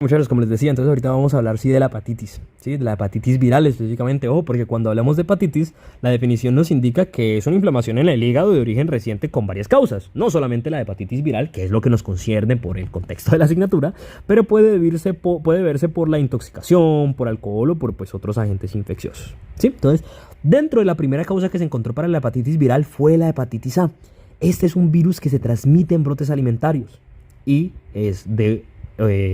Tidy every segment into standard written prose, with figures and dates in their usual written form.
Muchachos, como les decía, entonces ahorita vamos a hablar de la hepatitis, ¿sí? De la hepatitis viral específicamente, ojo, porque cuando hablamos de hepatitis, la definición nos indica que es una inflamación en el hígado de origen reciente con varias causas, no solamente la hepatitis viral, que es lo que nos concierne por el contexto de la asignatura, pero puede verse por la intoxicación, por alcohol o por pues, otros agentes infecciosos, ¿sí? Entonces, dentro de la primera causa que se encontró para la hepatitis viral fue la hepatitis A. Este es un virus que se transmite en brotes alimentarios y es de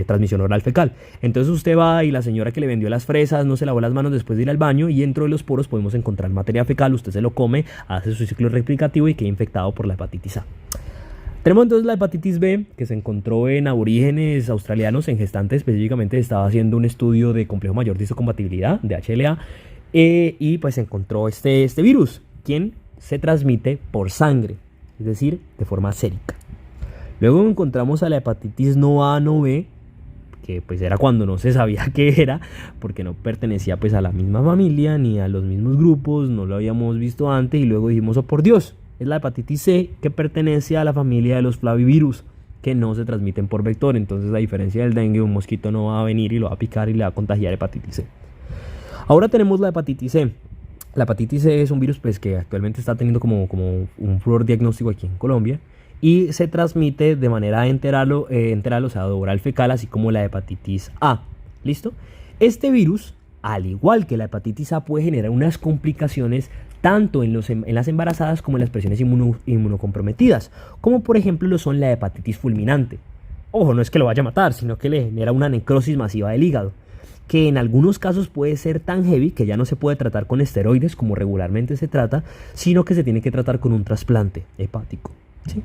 transmisión oral fecal. Entonces usted va y la señora que le vendió las fresas no se lavó las manos después de ir al baño y dentro de los poros podemos encontrar materia fecal, usted se lo come, hace su ciclo replicativo y queda infectado por la hepatitis A. Tenemos entonces la hepatitis B, que se encontró en aborígenes australianos, en gestantes específicamente, estaba haciendo un estudio de complejo mayor de histocompatibilidad, de HLA, y pues se encontró este virus, quien se transmite por sangre, es decir, de forma sérica. Luego encontramos a la hepatitis no A, no B, que pues era cuando no se sabía qué era, porque no pertenecía pues a la misma familia ni a los mismos grupos, no lo habíamos visto antes y luego dijimos, oh por Dios, es la hepatitis C que pertenece a la familia de los flavivirus, que no se transmiten por vector. Entonces a diferencia del dengue, un mosquito no va a venir y lo va a picar y le va a contagiar hepatitis C. Ahora tenemos la hepatitis C. La hepatitis C es un virus pues que actualmente está teniendo como un furor diagnóstico aquí en Colombia, y se transmite de manera enteral, o sea, oral fecal, así como la hepatitis A. ¿Listo? Este virus, al igual que la hepatitis A, puede generar unas complicaciones tanto en las embarazadas como en las personas inmunocomprometidas, como por ejemplo lo son la hepatitis fulminante. Ojo, no es que lo vaya a matar, sino que le genera una necrosis masiva del hígado, que en algunos casos puede ser tan heavy que ya no se puede tratar con esteroides como regularmente se trata, sino que se tiene que tratar con un trasplante hepático. ¿Sí?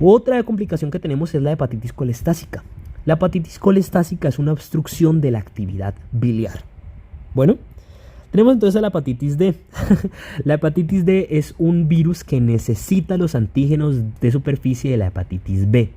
Otra complicación que tenemos es la hepatitis colestásica. La hepatitis colestásica es una obstrucción de la actividad biliar. Bueno, tenemos entonces la hepatitis D. La hepatitis D es un virus que necesita los antígenos de superficie de la hepatitis B.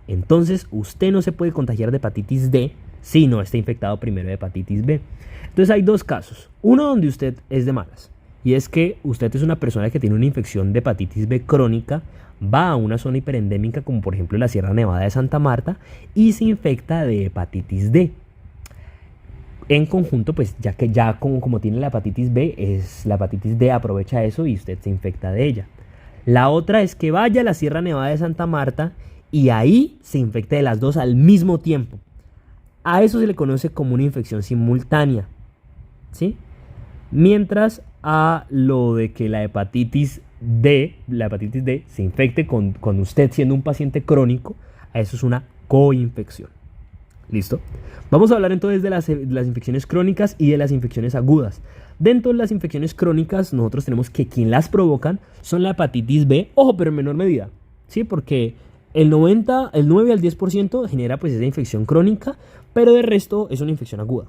Entonces, usted no se puede contagiar de hepatitis D si no está infectado primero de hepatitis B. Entonces hay dos casos. Uno donde usted es de malas, y es que usted es una persona que tiene una infección de hepatitis B crónica, va a una zona hiperendémica como por ejemplo la Sierra Nevada de Santa Marta y se infecta de hepatitis D. En conjunto, pues ya que como tiene la hepatitis B, la hepatitis D aprovecha eso y usted se infecta de ella. La otra es que vaya a la Sierra Nevada de Santa Marta y ahí se infecte de las dos al mismo tiempo. A eso se le conoce como una infección simultánea, ¿sí? Mientras a lo de que la hepatitis D se infecte con usted siendo un paciente crónico, a eso es una coinfección. ¿Listo? Vamos a hablar entonces de las infecciones crónicas y de las infecciones agudas. Dentro de las infecciones crónicas, nosotros tenemos que quien las provocan son la hepatitis B, ojo, pero en menor medida, ¿sí? Porque el 9 al 10% genera pues esa infección crónica, pero de resto es una infección aguda.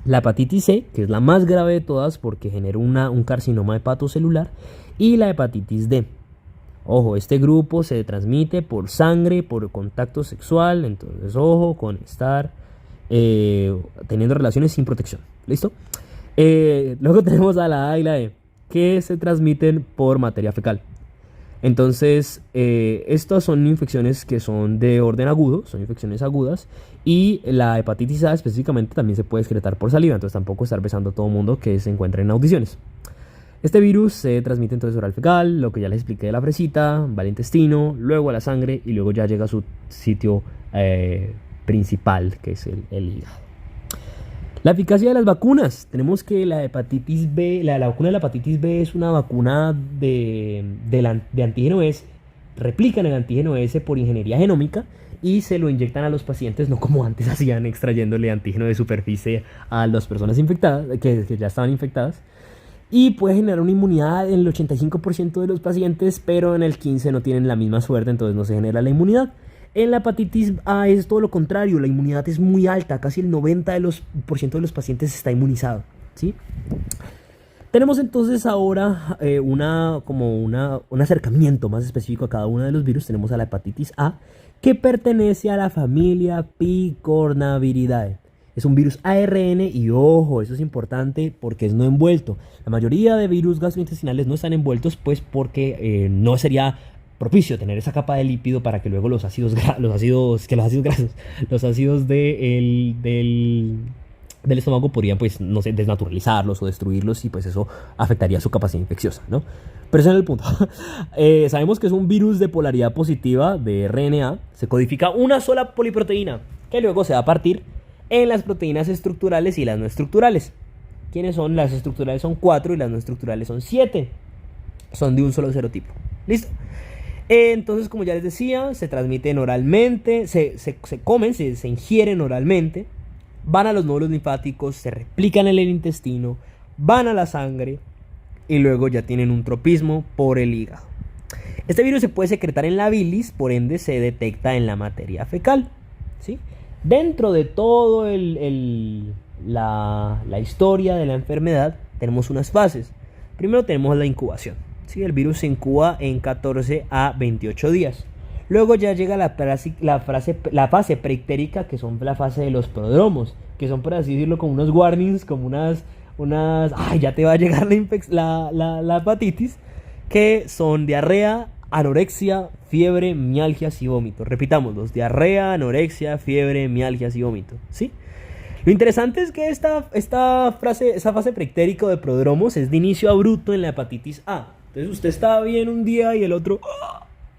La hepatitis C, que es la más grave de todas porque genera un carcinoma hepatocelular, y la hepatitis D. Ojo, este grupo se transmite por sangre, por contacto sexual, entonces ojo con estar teniendo relaciones sin protección. ¿Listo? Luego tenemos a la A y la E, que se transmiten por materia fecal. Entonces, estas son infecciones que son de orden agudo, son infecciones agudas, y la hepatitis A específicamente también se puede excretar por saliva, entonces tampoco estar besando a todo mundo que se encuentre en audiciones. Este virus se transmite entonces oral fecal, lo que ya les expliqué de la fresita, va al intestino, luego a la sangre y luego ya llega a su sitio principal, que es el hígado. La eficacia de las vacunas. Tenemos que la hepatitis B, la vacuna de la hepatitis B es una vacuna de antígeno S. Replican el antígeno S por ingeniería genómica y se lo inyectan a los pacientes, no como antes hacían extrayéndole antígeno de superficie a las personas infectadas, que ya estaban infectadas. Y puede generar una inmunidad en el 85% de los pacientes, pero en el 15% no tienen la misma suerte, entonces no se genera la inmunidad. En la hepatitis A es todo lo contrario, la inmunidad es muy alta, casi el 90% de los pacientes está inmunizado, ¿sí? Tenemos entonces ahora un acercamiento más específico a cada uno de los virus. Tenemos a la hepatitis A, que pertenece a la familia Picornaviridae. Es un virus ARN y ojo, eso es importante porque es no envuelto. La mayoría de virus gastrointestinales no están envueltos pues porque no sería propicio tener esa capa de lípido para que luego los ácidos grasos, los ácidos del estómago podrían, pues, no sé, desnaturalizarlos o destruirlos y pues eso afectaría su capacidad infecciosa, ¿no? Pero ese no es el punto. Sabemos que es un virus de polaridad positiva de RNA. Se codifica una sola poliproteína que luego se va a partir en las proteínas estructurales y las no estructurales. ¿Quiénes son? Las estructurales son 4 y las no estructurales son 7. Son de un solo serotipo. ¿Listo? Entonces, como ya les decía, se transmiten oralmente, se comen, se ingieren oralmente, van a los nódulos linfáticos, se replican en el intestino, van a la sangre y luego ya tienen un tropismo por el hígado. Este virus se puede secretar en la bilis, por ende se detecta en la materia fecal, ¿sí? Dentro de todo la historia de la enfermedad tenemos unas fases. Primero tenemos la incubación, ¿sí? El virus se incuba en 14 a 28 días. Luego ya llega la fase preictérica, que son la fase de los prodromos, que son, por así decirlo, como unos warnings, como unas ay, ya te va a llegar la hepatitis, que son diarrea, anorexia, fiebre, mialgias y vómito. Repitamos, diarrea, anorexia, fiebre, mialgias y vómito, ¿sí? Lo interesante es que esa fase preictérica de prodromos es de inicio abrupto en la hepatitis A. Entonces usted estaba bien un día y el otro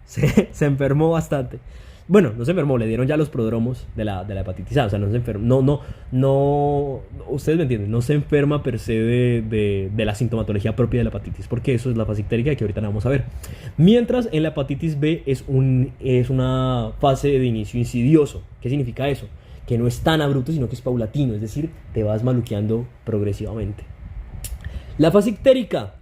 se enfermó bastante. Bueno, no se enfermó, le dieron ya los prodromos de la hepatitis A. O sea, no se enfermó. No, ustedes me entienden, no se enferma per se de la sintomatología propia de la hepatitis, porque eso es la fase ictérica que ahorita la vamos a ver. Mientras en la hepatitis B es una fase de inicio insidioso. ¿Qué significa eso? Que no es tan abrupto, sino que es paulatino, es decir, te vas maluqueando progresivamente. La fase ictérica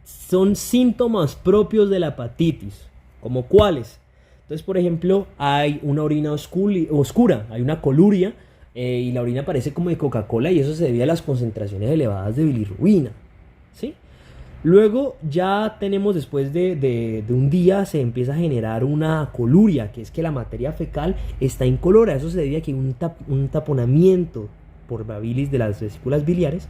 son síntomas propios de la hepatitis, ¿como cuáles? Entonces, por ejemplo, hay una orina oscura, hay una coluria, y la orina parece como de Coca-Cola, y eso se debe a las concentraciones elevadas de bilirrubina, ¿sí? Luego ya tenemos, después de un día, se empieza a generar una coluria, que es que la materia fecal está incolora. Eso se debe a que hay un taponamiento por la bilis de las vesículas biliares,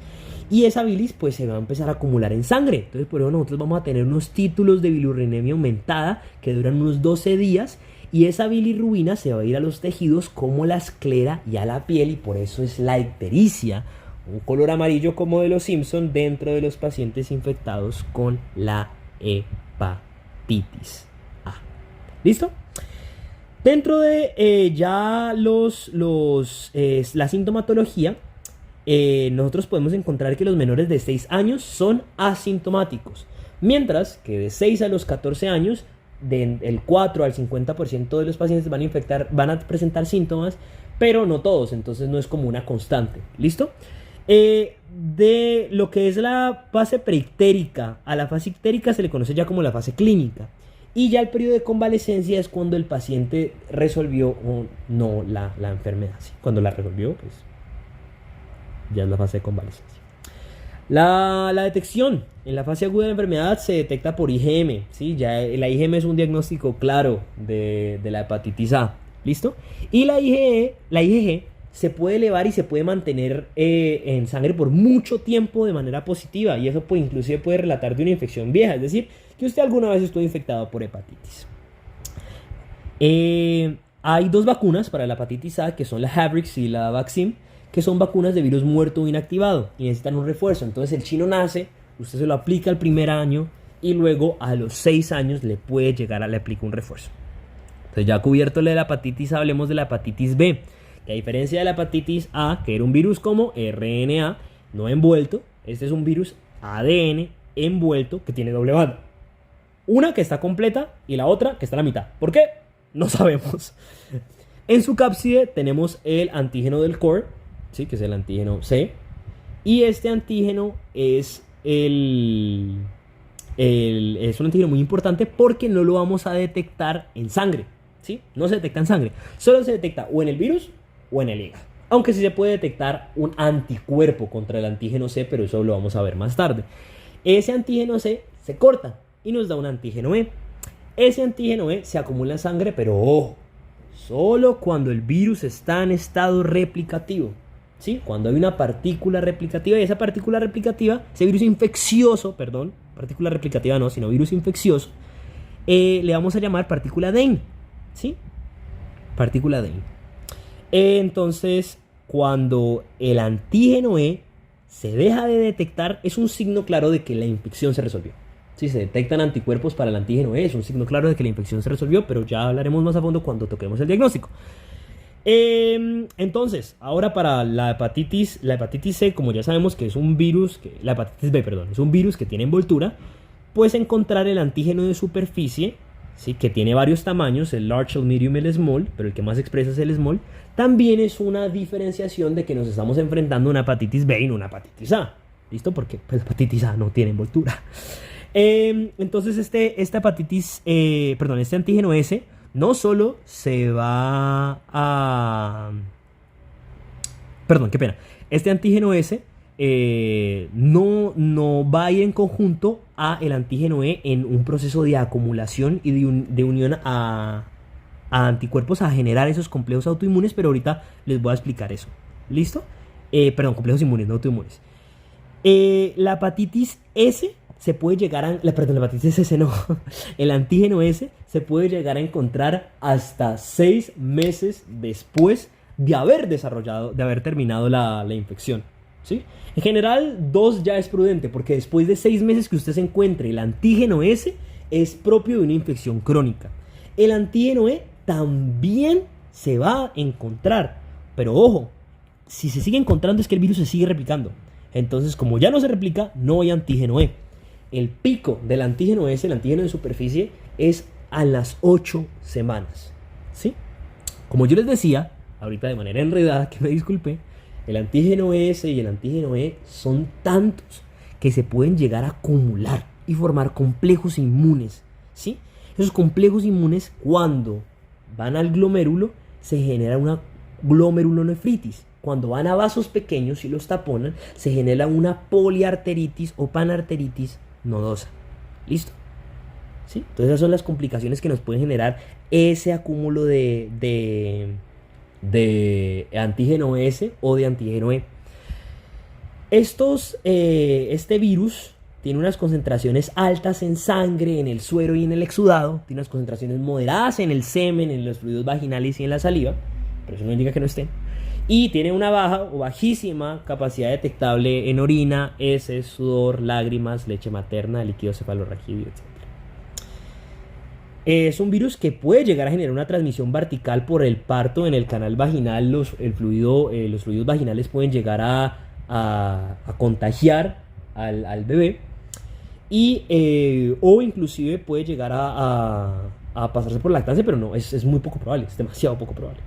y esa bilis pues se va a empezar a acumular en sangre. Entonces por eso nosotros vamos a tener unos títulos de bilirrubinemia aumentada que duran unos 12 días, y esa bilirrubina se va a ir a los tejidos como la esclera y a la piel, y por eso es la ictericia, un color amarillo como de los Simpson dentro de los pacientes infectados con la hepatitis A. ¿Listo? Dentro de ya la sintomatología, nosotros podemos encontrar que los menores de 6 años son asintomáticos, mientras que de 6 a los 14 años, del 4 al 50% de los pacientes van a presentar síntomas, pero no todos, entonces no es como una constante. ¿Listo? De lo que es la fase preictérica a la fase ictérica se le conoce ya como la fase clínica. Y ya el periodo de convalecencia es cuando el paciente resolvió o no la enfermedad. ¿Sí? Cuando la resolvió, pues ya es la fase de convalecencia. La detección en la fase aguda de la enfermedad se detecta por IgM. ¿Sí? Ya la IgM es un diagnóstico claro de la hepatitis A. ¿Listo? Y la IgG se puede elevar y se puede mantener en sangre por mucho tiempo de manera positiva, y eso inclusive puede relatar de una infección vieja, es decir, que usted alguna vez estuvo infectado por hepatitis. Hay 2 vacunas para la hepatitis A, que son la Habrix y la Vaccine, que son vacunas de virus muerto o inactivado y necesitan un refuerzo. Entonces el chino nace, usted se lo aplica el primer año y luego a los 6 años le aplica un refuerzo. Entonces, ya cubierto la hepatitis A, hablemos de la hepatitis B. Que a diferencia de la hepatitis A, que era un virus como RNA, no envuelto, este es un virus ADN envuelto que tiene doble banda. Una que está completa y la otra que está a la mitad. ¿Por qué? No sabemos. En su cápside tenemos el antígeno del core, ¿sí? Que es el antígeno C. Y este antígeno es un antígeno muy importante porque no lo vamos a detectar en sangre, ¿sí? No se detecta en sangre. Solo se detecta o en el virus o en el hígado. Aunque sí se puede detectar un anticuerpo contra el antígeno C, pero eso lo vamos a ver más tarde. Ese antígeno C se corta y nos da un antígeno E. Ese antígeno E se acumula en sangre, pero ojo, solo cuando el virus está en estado replicativo, ¿sí? Cuando hay una partícula replicativa, y esa partícula replicativa, ese virus infeccioso, perdón, partícula replicativa no, sino virus infeccioso, le vamos a llamar partícula Dehn, ¿sí? Partícula Dehn. Entonces, cuando el antígeno E se deja de detectar, es un signo claro de que la infección se resolvió. Si se detectan anticuerpos para el antígeno E, es un signo claro de que la infección se resolvió, pero ya hablaremos más a fondo cuando toquemos el diagnóstico. Entonces, ahora para la hepatitis C, como ya sabemos que es un virus, la hepatitis B, perdón, es un virus que tiene envoltura, puedes encontrar el antígeno de superficie, ¿sí? Que tiene varios tamaños, el large, el medium y el small, pero el que más expresa es el small. También es una diferenciación de que nos estamos enfrentando a una hepatitis B y no una hepatitis A. ¿Listo? Porque pues, la hepatitis A no tiene envoltura. Entonces este antígeno S no solo se va a... Perdón, qué pena. Este antígeno S no va a ir en conjunto a el antígeno E en un proceso de acumulación y de unión a anticuerpos a generar esos complejos autoinmunes, pero ahorita les voy a explicar eso. ¿Listo? Perdón, complejos inmunes, no autoinmunes. La hepatitis S se puede llegar a... la hepatitis S no. El antígeno S se puede llegar a encontrar hasta 6 meses después de haber terminado la infección. ¿Sí? En general, 2 ya es prudente, porque después de 6 meses que usted se encuentre el antígeno S, es propio de una infección crónica. El antígeno E también se va a encontrar, pero ojo, si se sigue encontrando es que el virus se sigue replicando. Entonces, como ya no se replica, no hay antígeno E. El pico del antígeno S, el antígeno de superficie, es a las 8 semanas. ¿Sí? Como yo les decía, ahorita de manera enredada, que me disculpe, el antígeno S y el antígeno E son tantos que se pueden llegar a acumular y formar complejos inmunes. ¿Sí? Esos complejos inmunes, cuando van al glomérulo, se genera una glomerulonefritis. Cuando van a vasos pequeños y los taponan, se genera una poliarteritis o panarteritis nodosa. ¿Listo? ¿Sí? Entonces esas son las complicaciones que nos pueden generar ese acúmulo de antígeno S o de antígeno E. Este virus tiene unas concentraciones altas en sangre, en el suero y en el exudado. Tiene unas concentraciones moderadas en el semen, en los fluidos vaginales y en la saliva. Pero eso no indica que no estén. Y tiene una baja o bajísima capacidad detectable en orina, heces, sudor, lágrimas, leche materna, líquido cefalorraquídeo, etc. Es un virus que puede llegar a generar una transmisión vertical por el parto en el canal vaginal. Los fluidos vaginales pueden llegar a contagiar al bebé. O inclusive puede llegar a pasarse por lactancia, pero no, es muy poco probable, es demasiado poco probable.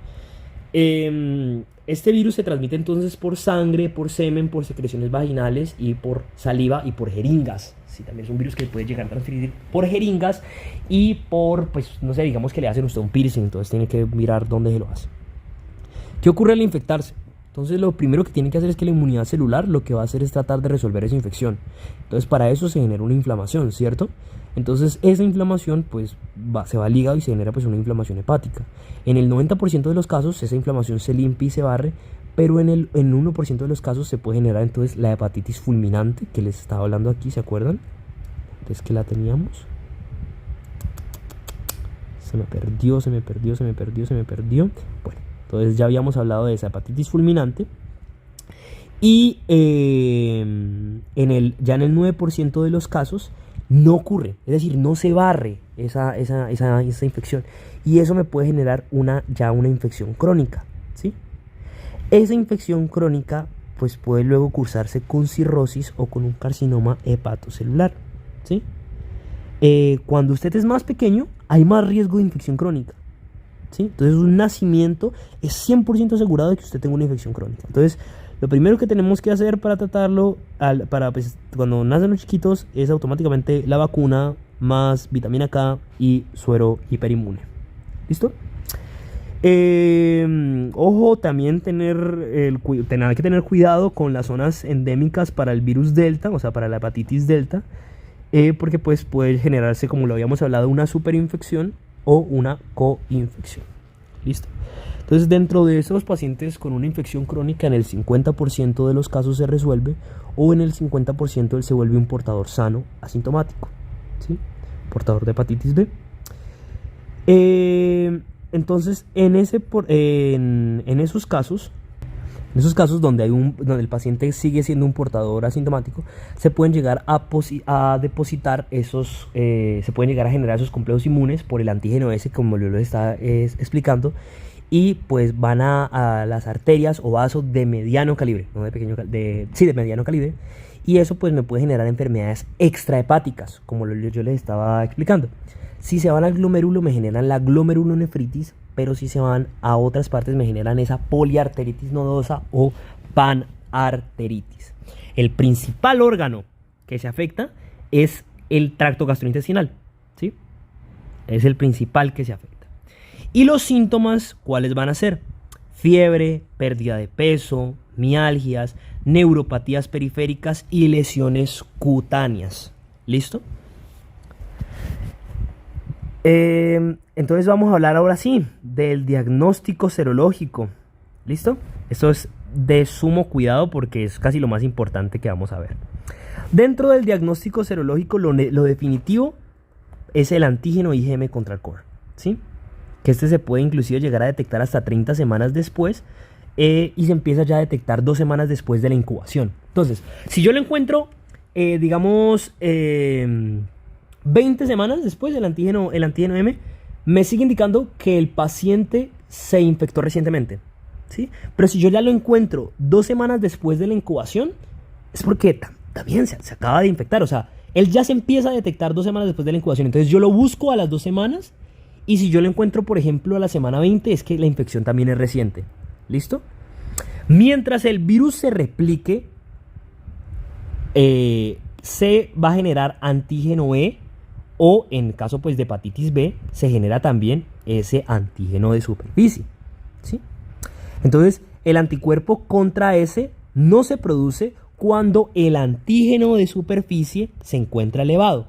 Este virus se transmite entonces por sangre, por semen, por secreciones vaginales y por saliva y por jeringas. Sí, también es un virus que puede llegar a transferir por jeringas y por, pues, no sé, digamos que le hacen a usted un piercing, entonces tiene que mirar dónde se lo hace. ¿Qué ocurre al infectarse? Entonces lo primero que tiene que hacer es que la inmunidad celular lo que va a hacer es tratar de resolver esa infección. Entonces para eso se genera una inflamación, ¿cierto? Entonces esa inflamación pues se va al hígado y se genera pues una inflamación hepática. En el 90% de los casos esa inflamación se limpia y se barre, pero en 1% de los casos se puede generar entonces la hepatitis fulminante que les estaba hablando aquí, ¿se acuerdan? Entonces que la teníamos. Se me perdió. Bueno, entonces ya habíamos hablado de esa hepatitis fulminante. Y ya en el 9% de los casos no ocurre, es decir, no se barre esa infección. Y eso me puede generar una infección crónica, ¿sí? Esa infección crónica pues puede luego cursarse con cirrosis o con un carcinoma hepatocelular, ¿sí? Cuando usted es más pequeño, hay más riesgo de infección crónica, ¿sí? Entonces un nacimiento es 100% asegurado de que usted tenga una infección crónica. Entonces lo primero que tenemos que hacer para tratarlo, pues, cuando nacen los chiquitos, es automáticamente la vacuna más vitamina K y suero hiperinmune. ¿Listo? Ojo, también hay que tener cuidado con las zonas endémicas para el virus delta, o sea, para la hepatitis delta, porque pues puede generarse, como lo habíamos hablado, una superinfección o una coinfección. ¿Listo? Entonces, dentro de esos pacientes con una infección crónica, en el 50% de los casos se resuelve, o en el 50% él se vuelve un portador sano asintomático, ¿sí? Portador de hepatitis B. Entonces, en esos casos, donde el paciente sigue siendo un portador asintomático, se pueden llegar a depositar se pueden llegar a generar esos complejos inmunes por el antígeno S, como yo lo estaba explicando, y pues van a las arterias o vasos de mediano calibre, no de pequeño, de mediano calibre, y eso pues me puede generar enfermedades extrahepáticas, como yo les estaba explicando. Si se van al glomérulo me generan la glomerulonefritis, pero si se van a otras partes me generan esa poliarteritis nodosa o panarteritis. El principal órgano que se afecta es el tracto gastrointestinal, ¿sí? Es el principal que se afecta. ¿Y los síntomas cuáles van a ser? Fiebre, pérdida de peso, mialgias, neuropatías periféricas y lesiones cutáneas. ¿Listo? Entonces vamos a hablar ahora sí del diagnóstico serológico. ¿Listo? Esto es de sumo cuidado porque es casi lo más importante que vamos a ver. Dentro del diagnóstico serológico lo definitivo es el antígeno IgM contra el core, ¿sí? Que se puede inclusive llegar a detectar hasta 30 semanas después y se empieza ya a detectar 2 semanas después de la incubación. Entonces, si yo lo encuentro, digamos, 20 semanas después del antígeno M, me sigue indicando que el paciente se infectó recientemente, ¿sí? Pero si yo ya lo encuentro 2 semanas después de la incubación, es porque también se acaba de infectar. O sea, él ya se empieza a detectar 2 semanas después de la incubación. Entonces yo lo busco a las 2 semanas. Y si yo lo encuentro, por ejemplo, a la semana 20, es que la infección también es reciente. ¿Listo? Mientras el virus se replique, se va a generar antígeno E, o en caso pues de hepatitis B, se genera también ese antígeno de superficie, ¿sí? Entonces, el anticuerpo contra ese no se produce cuando el antígeno de superficie se encuentra elevado.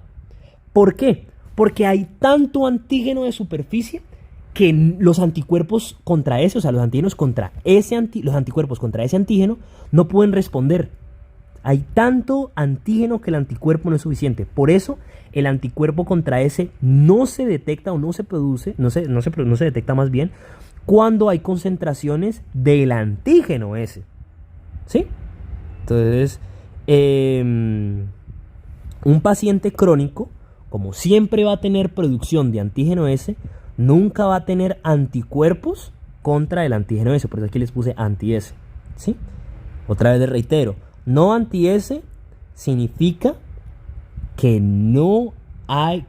¿Por qué? Porque hay tanto antígeno de superficie que los anticuerpos contra ese, o sea, los antígenos contra los anticuerpos contra ese antígeno no pueden responder. Hay tanto antígeno que el anticuerpo no es suficiente. Por eso el anticuerpo contra ese no se detecta o no se produce, no se detecta más bien, cuando hay concentraciones del antígeno ese, ¿sí? Entonces, un paciente crónico, como siempre va a tener producción de antígeno S, nunca va a tener anticuerpos contra el antígeno S. Por eso aquí les puse anti-S, ¿sí? Otra vez les reitero, no anti-S significa que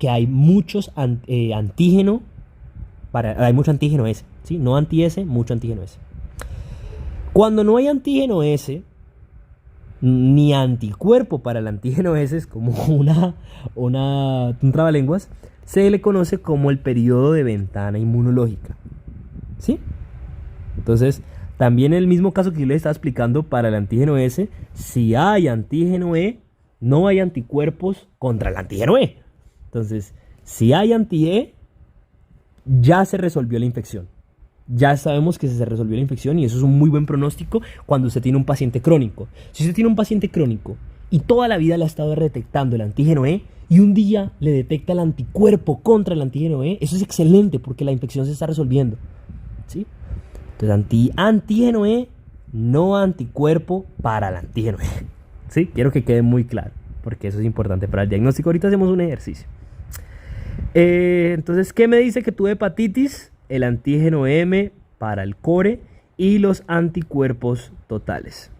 hay muchos antígeno hay mucho antígeno S, ¿sí? No anti-S, mucho antígeno S. Cuando no hay antígeno S, ni anticuerpo para el antígeno S, es como un trabalenguas, se le conoce como el periodo de ventana inmunológica, ¿sí? Entonces, también el mismo caso que yo les estaba explicando para el antígeno S, si hay antígeno E, no hay anticuerpos contra el antígeno E. Entonces, si hay anti-E, ya se resolvió la infección. Ya sabemos que se resolvió la infección y eso es un muy buen pronóstico cuando usted tiene un paciente crónico. Si usted tiene un paciente crónico y toda la vida le ha estado detectando el antígeno E y un día le detecta el anticuerpo contra el antígeno E, eso es excelente porque la infección se está resolviendo, ¿sí? Entonces, antígeno E, no anticuerpo para el antígeno E, ¿sí? Quiero que quede muy claro porque eso es importante para el diagnóstico. Ahorita hacemos un ejercicio. Entonces, ¿qué me dice que tuve hepatitis? El antígeno M para el core y los anticuerpos totales.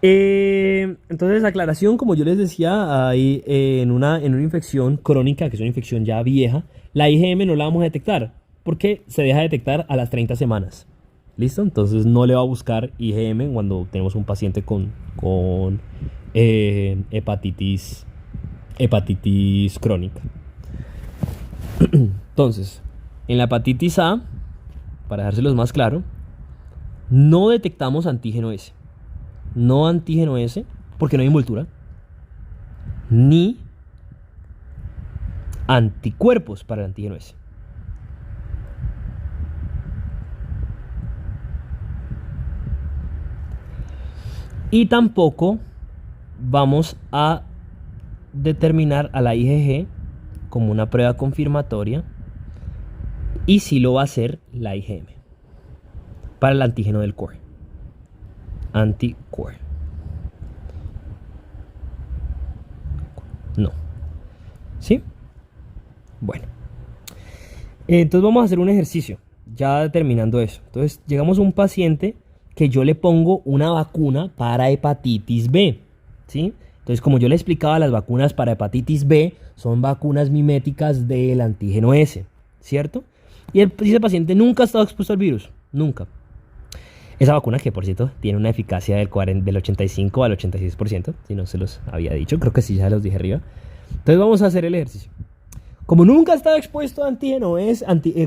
Entonces, aclaración, como yo les decía, hay, en una infección crónica, que es una infección ya vieja, la IgM no la vamos a detectar porque se deja detectar a las 30 semanas. ¿Listo? Entonces no le va a buscar IgM cuando tenemos un paciente con hepatitis crónica. Entonces, en la hepatitis A, para dejárselos más claro, no detectamos antígeno S. No antígeno S, porque no hay envoltura, ni anticuerpos para el antígeno S. Y tampoco vamos a determinar a la IgG como una prueba confirmatoria Y sí lo va a hacer la IgM para el antígeno del core. Anticore. No. ¿Sí? Bueno. Entonces vamos a hacer un ejercicio. Ya determinando eso. Entonces llegamos a un paciente que yo le pongo una vacuna para hepatitis B. ¿Sí? Entonces, como yo le explicaba, las vacunas para hepatitis B son vacunas miméticas del antígeno S. ¿Cierto? Y ese paciente nunca ha estado expuesto al virus. Nunca. Esa vacuna, que por cierto tiene una eficacia del 85 al 86%, si no se los había dicho, creo que sí, ya los dije arriba. Entonces vamos a hacer el ejercicio. Como nunca ha estado expuesto a antígeno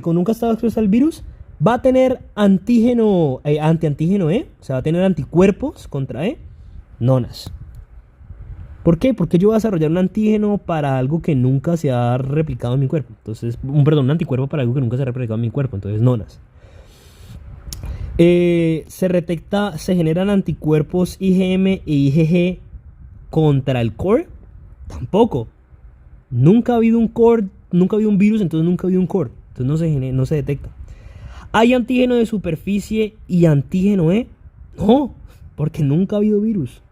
como nunca ha estado expuesto al virus, va a tener antígeno, antiantígeno E, o sea, va a tener anticuerpos contra E, nonas. ¿Por qué? Porque yo voy a desarrollar un antígeno para algo que nunca se ha replicado en mi cuerpo. Entonces, un anticuerpo para algo que nunca se ha replicado en mi cuerpo, entonces nonas. Se generan anticuerpos IgM e IgG contra el core. Tampoco. Nunca ha habido un core, nunca ha habido un virus, entonces nunca ha habido un core. Entonces no se detecta. ¿Hay antígeno de superficie y antígeno E? No, porque nunca ha habido virus.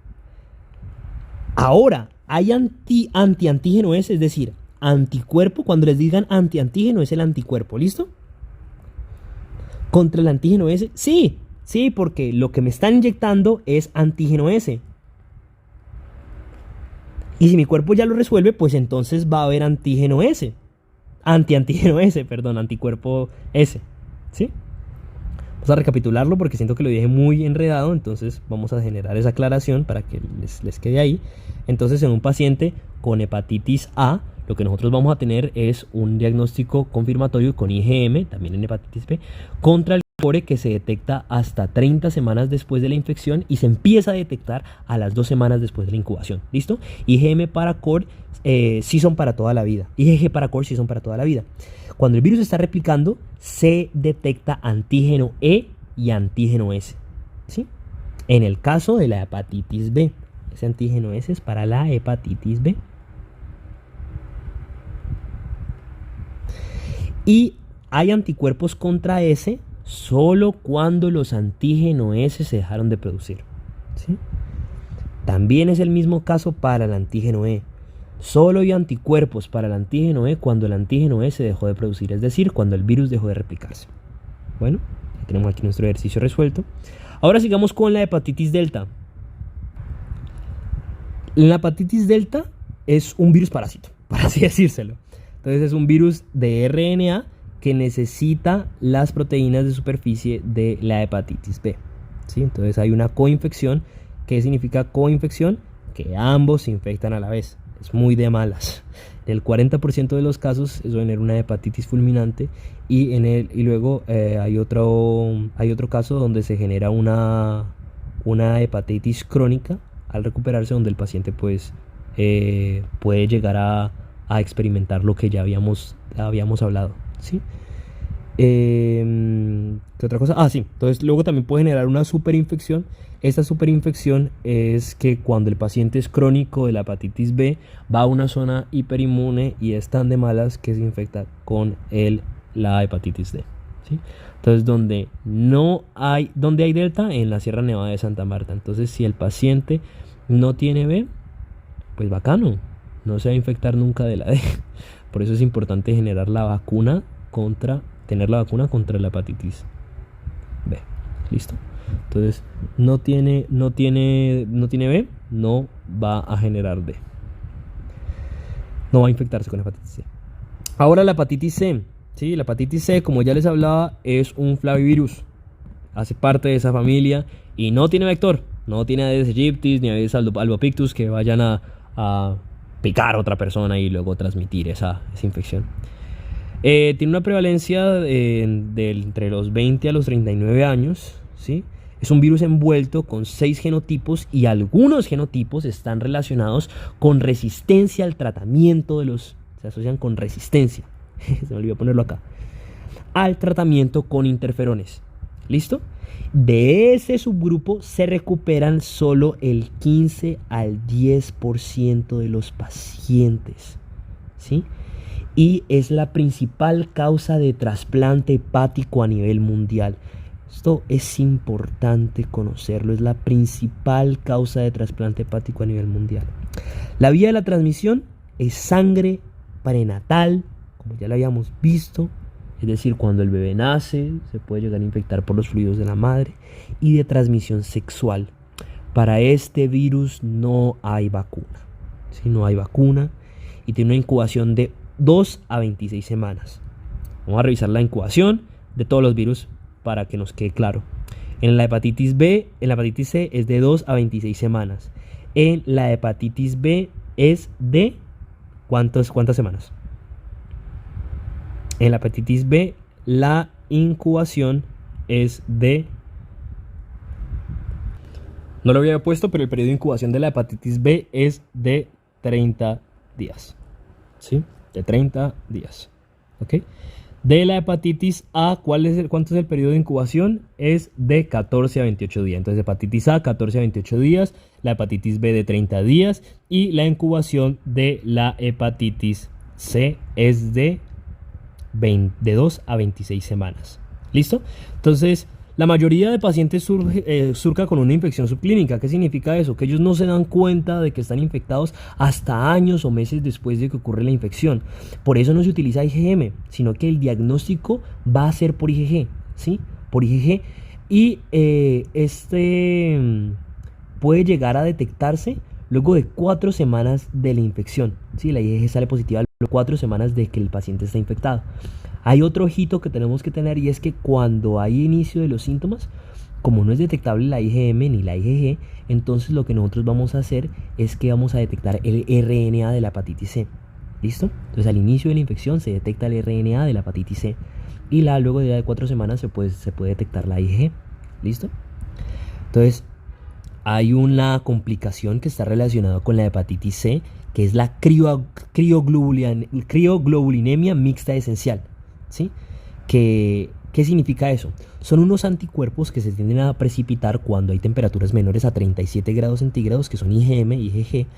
Ahora, hay antiantígeno S, es decir, anticuerpo. Cuando les digan antiantígeno es el anticuerpo, ¿listo? Contra el antígeno S, sí, porque lo que me están inyectando es antígeno S. Y si mi cuerpo ya lo resuelve, pues entonces va a haber antígeno S. Antiantígeno S, perdón, anticuerpo S. ¿Sí? Vamos a recapitularlo porque siento que lo dije muy enredado, entonces vamos a generar esa aclaración para que les quede ahí. Entonces, en un paciente con hepatitis A, lo que nosotros vamos a tener es un diagnóstico confirmatorio con IgM, también en hepatitis B, contra el core, que se detecta hasta 30 semanas después de la infección y se empieza a detectar a las 2 semanas después de la incubación. ¿Listo? IgM para core sí son para toda la vida. IgG para core sí son para toda la vida. Cuando el virus está replicando, se detecta antígeno E y antígeno S. ¿Sí? En el caso de la hepatitis B, ese antígeno S es para la hepatitis B. Y hay anticuerpos contra S solo cuando los antígeno S se dejaron de producir. ¿Sí? También es el mismo caso para el antígeno E. Solo hay anticuerpos para el antígeno E cuando el antígeno E se dejó de producir, es decir, cuando el virus dejó de replicarse. Bueno, ya tenemos aquí nuestro ejercicio resuelto. Ahora sigamos con la hepatitis delta. La hepatitis delta es un virus parásito, por así decírselo. Entonces es un virus de RNA que necesita las proteínas de superficie de la hepatitis B. ¿Sí? Entonces hay una coinfección. ¿Qué significa coinfección? Que ambos se infectan a la vez. Es muy de malas. En el 40% de los casos eso genera una hepatitis fulminante y luego hay otro caso donde se genera una hepatitis crónica al recuperarse, donde el paciente pues puede llegar a experimentar lo que ya habíamos hablado. ¿Sí? ¿Qué otra cosa? Ah, sí. Entonces luego también puede generar una superinfección. Esta superinfección es que cuando el paciente es crónico de la hepatitis B, va a una zona hiperinmune y es tan de malas que se infecta con la hepatitis D. ¿Sí? Entonces, donde hay delta, en la Sierra Nevada de Santa Marta. Entonces, si el paciente no tiene B, pues bacano, no se va a infectar nunca de la D. Por eso es importante tener la vacuna contra la hepatitis B. ¿Listo? Entonces, no tiene B, no va a generar D. No va a infectarse con hepatitis C. Ahora la hepatitis C. ¿Sí? La hepatitis C, como ya les hablaba, es un flavivirus. Hace parte de esa familia y no tiene vector. No tiene Aedes aegypti ni Aedes albopictus que vayan a picar a otra persona y luego transmitir esa infección. Tiene una prevalencia de entre los 20 a los 39 años. ¿Sí? Es un virus envuelto con 6 genotipos y algunos genotipos están relacionados con resistencia al tratamiento se asocian con resistencia. Se me olvidó ponerlo acá. Al tratamiento con interferones. ¿Listo? De ese subgrupo se recuperan solo el 15 al 10% de los pacientes. ¿Sí? y es la principal causa de trasplante hepático a nivel mundial. Esto es importante conocerlo, es la principal causa de trasplante hepático a nivel mundial. La vía de la transmisión es sangre prenatal, como ya lo habíamos visto, es decir, cuando el bebé nace se puede llegar a infectar por los fluidos de la madre, y de transmisión sexual. Para este virus no hay vacuna, ¿sí? No hay vacuna y tiene una incubación de 2 a 26 semanas. Vamos a revisar la incubación de todos los virus para que nos quede claro. En la hepatitis B, en la hepatitis C es de 2 a 26 semanas. En la hepatitis B es de ¿cuántas semanas? En la hepatitis B la incubación es de... No lo había puesto, pero el periodo de incubación de la hepatitis B es de 30 días. ¿Sí? De 30 días. ¿Ok? De la hepatitis A, ¿cuánto es el periodo de incubación? Es de 14 a 28 días. Entonces, hepatitis A, 14 a 28 días. La hepatitis B de 30 días. Y la incubación de la hepatitis C es de 2 a 26 semanas. ¿Listo? Entonces, la mayoría de pacientes surca con una infección subclínica. ¿Qué significa eso? Que ellos no se dan cuenta de que están infectados hasta años o meses después de que ocurre la infección. Por eso no se utiliza IgM, sino que el diagnóstico va a ser por IgG, ¿sí? Por IgG. Y puede llegar a detectarse luego de 4 semanas de la infección, ¿sí? La IgG sale positiva a las 4 semanas de que el paciente está infectado. Hay otro ojito que tenemos que tener, y es que cuando hay inicio de los síntomas, como no es detectable la IgM ni la IgG, entonces lo que nosotros vamos a hacer es que vamos a detectar el RNA de la hepatitis C. ¿Listo? Entonces al inicio de la infección se detecta el RNA de la hepatitis C, y luego de 4 semanas se puede detectar la IgG. ¿Listo? Entonces hay una complicación que está relacionada con la hepatitis C, que es la crioglobulinemia mixta esencial. ¿Sí? ¿Qué significa eso? Son unos anticuerpos que se tienden a precipitar cuando hay temperaturas menores a 37 grados centígrados, que son IgM y IgG,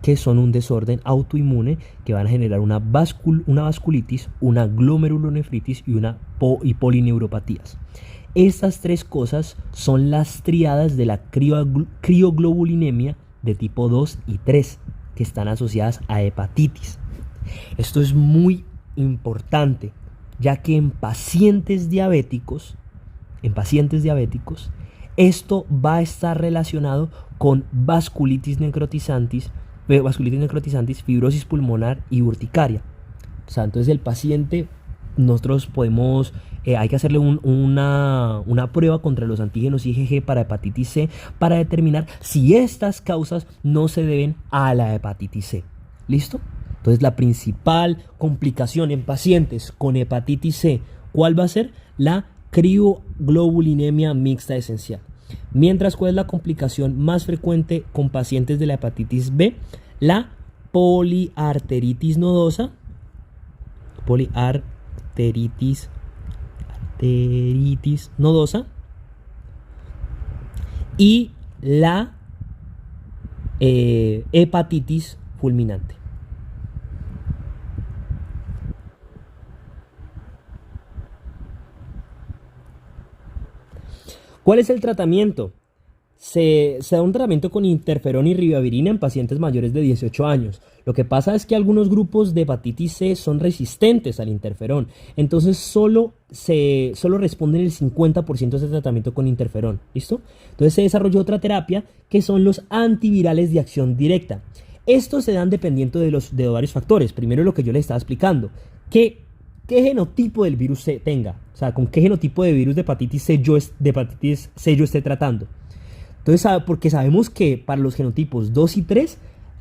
que son un desorden autoinmune que van a generar una vasculitis, una glomerulonefritis y polineuropatías. Estas 3 cosas son las tríadas de la crioglobulinemia de tipo 2 y 3, que están asociadas a hepatitis. Esto es muy importante, ya que en pacientes diabéticos, esto va a estar relacionado con vasculitis necrotizantis, fibrosis pulmonar y urticaria. O sea, entonces el paciente, nosotros podemos, hay que hacerle una prueba contra los antígenos IgG para hepatitis C para determinar si estas causas no se deben a la hepatitis C. ¿Listo? Entonces la principal complicación en pacientes con hepatitis C, ¿cuál va a ser? La crioglobulinemia mixta esencial. Mientras, ¿cuál es la complicación más frecuente con pacientes de la hepatitis B? La poliarteritis nodosa. Poliarteritis nodosa. Y la hepatitis fulminante. ¿Cuál es el tratamiento? Se da un tratamiento con interferón y ribavirina en pacientes mayores de 18 años. Lo que pasa es que algunos grupos de hepatitis C son resistentes al interferón. Entonces solo responden el 50% de ese tratamiento con interferón. ¿Listo? Entonces se desarrolló otra terapia que son los antivirales de acción directa. Estos se dan dependiendo de varios factores. Primero, lo que yo les estaba explicando. ¿Qué genotipo del virus C tenga? O sea, ¿con qué genotipo de virus de hepatitis C yo esté tratando? Entonces, porque sabemos que para los genotipos 2 y 3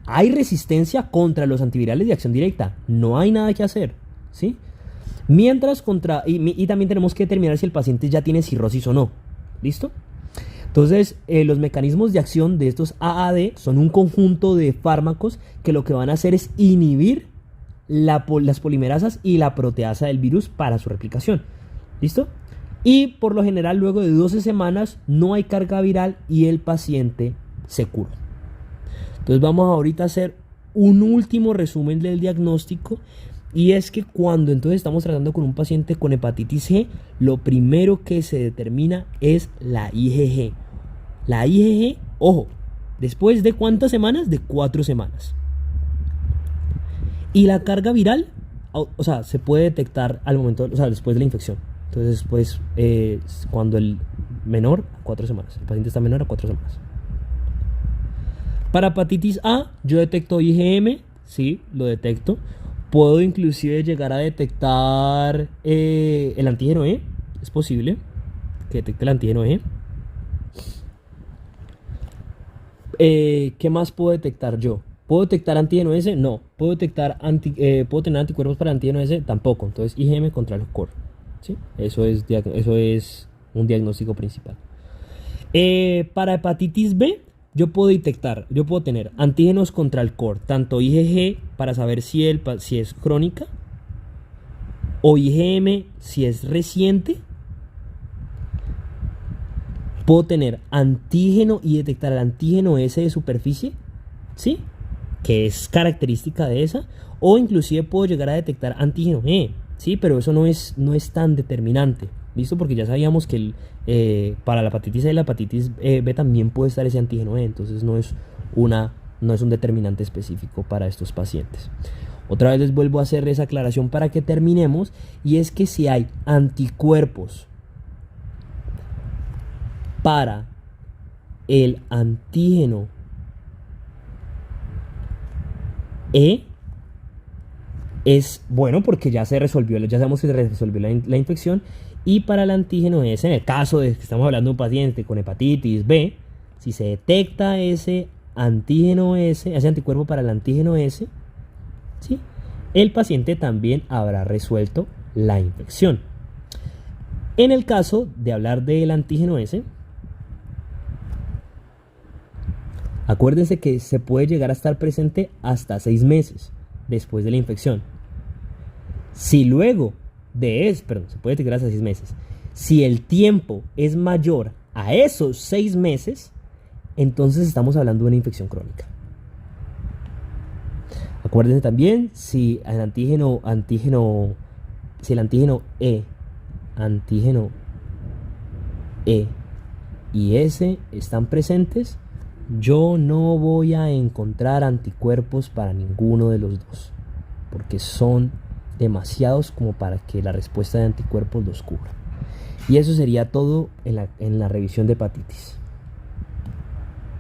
hay resistencia contra los antivirales de acción directa. No hay nada que hacer, ¿sí? Mientras y también tenemos que determinar si el paciente ya tiene cirrosis o no. ¿Listo? Entonces, los mecanismos de acción de estos AAD son un conjunto de fármacos que lo que van a hacer es inhibir las polimerasas y la proteasa del virus para su replicación. ¿Listo? Y por lo general, luego de 12 semanas no hay carga viral y el paciente se cura. Entonces vamos ahorita a hacer un último resumen del diagnóstico, Y es que cuando entonces estamos tratando con un paciente con hepatitis C, lo primero que se determina es la IgG. La IgG, ojo, ¿después de cuántas semanas? De 4 semanas. Y la carga viral, o sea, se puede detectar al momento, o sea, después de la infección. Entonces, pues, cuando el menor, a 4 semanas. El paciente está menor a 4 semanas. Para hepatitis A, yo detecto IgM, sí, lo detecto. Puedo inclusive llegar a detectar el antígeno E. Es posible que detecte el antígeno E. ¿Qué más puedo detectar yo? ¿Puedo detectar antígeno S? No. ¿Puedo detectar ¿puedo tener anticuerpos para antígeno S? Tampoco. Entonces IgM contra el core. ¿Sí? Eso es un diagnóstico principal. Para hepatitis B, yo puedo tener antígenos contra el core, tanto IgG para saber si es crónica, o IgM si es reciente. Puedo tener antígeno y detectar el antígeno S de superficie, ¿sí? Que es característica de esa, o inclusive puedo llegar a detectar antígeno E, ¿sí? Pero eso no es tan determinante, ¿listo? Porque ya sabíamos que para la hepatitis A y la hepatitis B también puede estar ese antígeno E, entonces no es un determinante específico para estos pacientes. Otra vez les vuelvo a hacer esa aclaración para que terminemos, y es que si hay anticuerpos para el antígeno E, es bueno porque ya sabemos que se resolvió la infección. Y para el antígeno S, en el caso de que estamos hablando de un paciente con hepatitis B, si se detecta ese antígeno S, ese anticuerpo para el antígeno S, ¿sí?, el paciente también habrá resuelto la infección. En el caso de hablar del antígeno S, acuérdense que se puede llegar a estar presente hasta 6 meses después de la infección. Si luego se puede detectar hasta 6 meses. Si el tiempo es mayor a esos 6 meses, entonces estamos hablando de una infección crónica. Acuérdense también, si el antígeno E y S están presentes, yo no voy a encontrar anticuerpos para ninguno de los dos, porque son demasiados como para que la respuesta de anticuerpos los cubra. Y eso sería todo en la revisión de hepatitis.